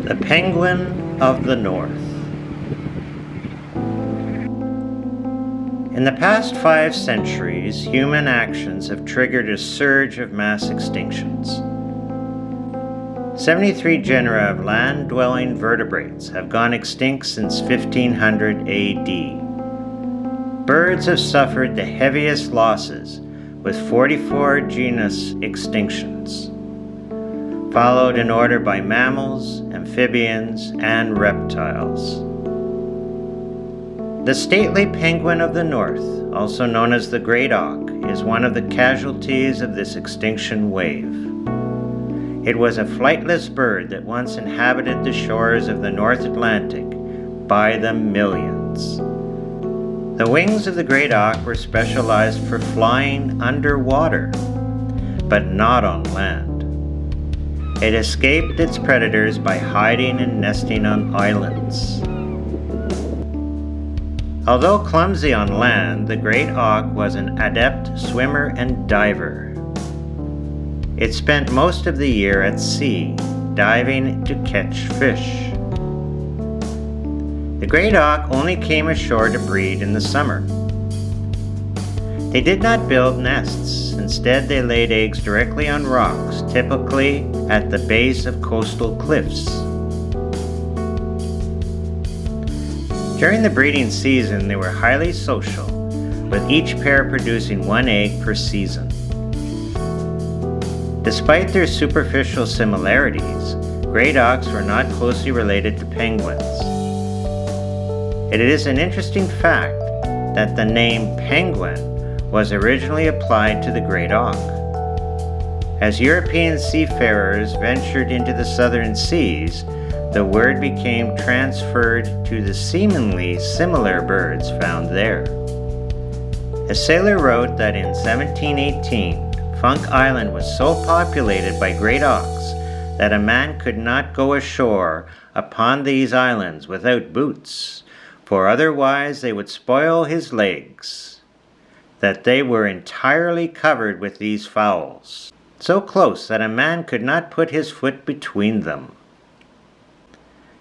The penguin of the north. In the past 5 centuries, human actions have triggered a surge of mass extinctions. 73 genera of land-dwelling vertebrates have gone extinct since 1500 AD. Birds have suffered the heaviest losses, with 44 genus extinctions, followed in order by mammals, amphibians, and reptiles. The stately penguin of the north, also known as the great auk, is one of the casualties of this extinction wave. It was a flightless bird that once inhabited the shores of the North Atlantic by the millions. The wings of the great auk were specialized for flying underwater, but not on land. It escaped its predators by hiding and nesting on islands. Although clumsy on land, the great auk was an adept swimmer and diver. It spent most of the year at sea, diving to catch fish. The great auk only came ashore to breed in the summer. They did not build nests. Instead, they laid eggs directly on rocks, typically at the base of coastal cliffs. During the breeding season, they were highly social, with each pair producing 1 egg per season. Despite their superficial similarities, great auks were not closely related to penguins. It is an interesting fact that the name penguin was originally applied to the great auk. As European seafarers ventured into the southern seas, the word became transferred to the seemingly similar birds found there. A sailor wrote that in 1718, Funk Island was so populated by great auks that a man could not go ashore upon these islands without boots, for otherwise they would spoil his legs. That they were entirely covered with these fowls, so close that a man could not put his foot between them.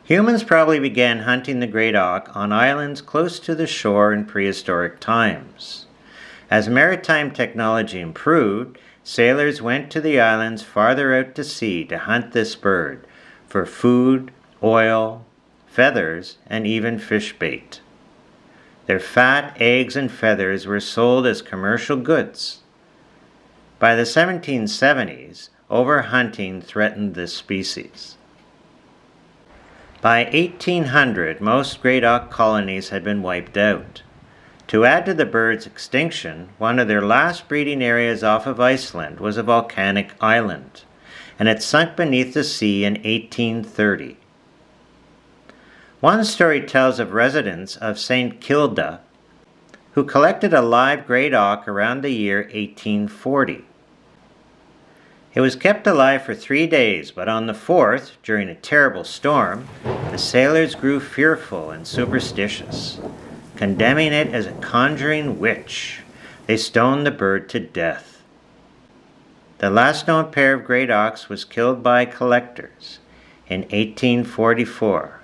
Humans probably began hunting the great auk on islands close to the shore in prehistoric times. As maritime technology improved, sailors went to the islands farther out to sea to hunt this bird for food, oil, feathers, and even fish bait. Their fat, eggs, and feathers were sold as commercial goods. By the 1770s, overhunting threatened this species. By 1800, most great auk colonies had been wiped out. To add to the bird's extinction, one of their last breeding areas off of Iceland was a volcanic island, and it sunk beneath the sea in 1830. One story tells of residents of St. Kilda who collected a live great auk around the year 1840. It was kept alive for 3 days, but on the 4th, during a terrible storm, the sailors grew fearful and superstitious. Condemning it as a conjuring witch, they stoned the bird to death. The last known pair of great auks was killed by collectors in 1844.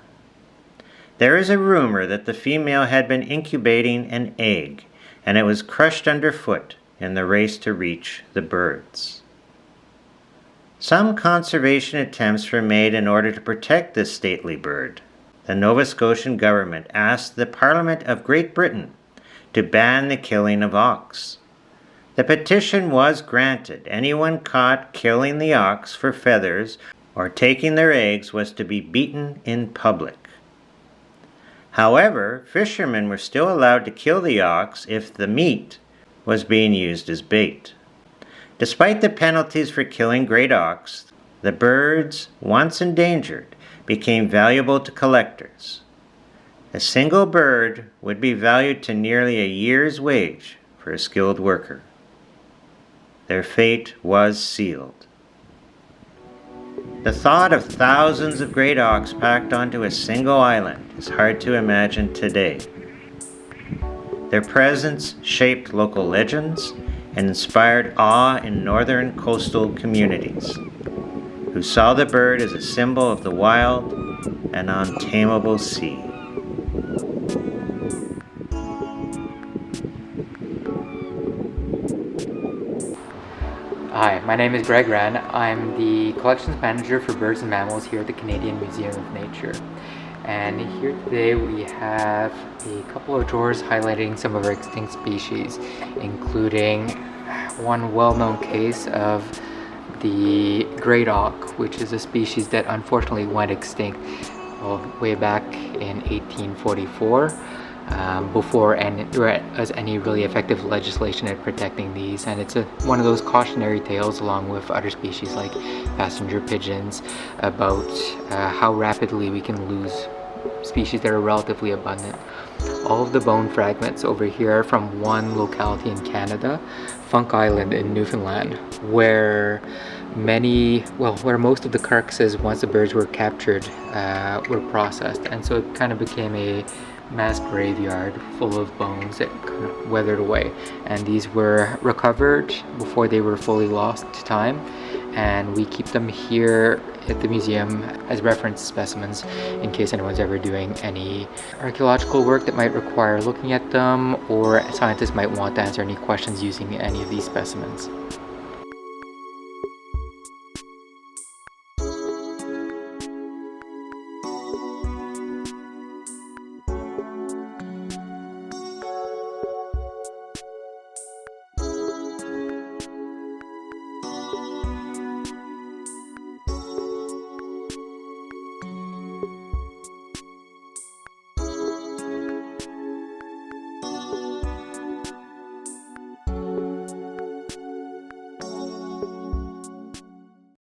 There is a rumor that the female had been incubating an egg, and it was crushed underfoot in the race to reach the birds. Some conservation attempts were made in order to protect this stately bird. The Nova Scotian government asked the Parliament of Great Britain to ban the killing of auks. The petition was granted. Anyone caught killing the auks for feathers or taking their eggs was to be beaten in public. However, fishermen were still allowed to kill the auks if the meat was being used as bait. Despite the penalties for killing great auks, the birds, once endangered, became valuable to collectors. A single bird would be valued to nearly a year's wage for a skilled worker. Their fate was sealed. The thought of thousands of great auks packed onto a single island is hard to imagine today. Their presence shaped local legends and inspired awe in northern coastal communities, who saw the bird as a symbol of the wild an untamable sea. Hi, my name is Greg Wren. I'm the collections manager for birds and mammals here at the Canadian Museum of Nature. And here today we have a couple of drawers highlighting some of our extinct species, including one well-known case of the great auk, which is a species that unfortunately went extinct way back in 1844. Before there was any really effective legislation at protecting these, and it's one of those cautionary tales along with other species like passenger pigeons about how rapidly we can lose species that are relatively abundant. All of the bone fragments over here are from one locality in Canada, Funk Island in Newfoundland, where most of the carcasses, once the birds were captured, were processed, and so it kind of became a mass graveyard full of bones that kind of weathered away. And these were recovered before they were fully lost to time, and we keep them here at the museum as reference specimens in case anyone's ever doing any archaeological work that might require looking at them, or scientists might want to answer any questions using any of these specimens.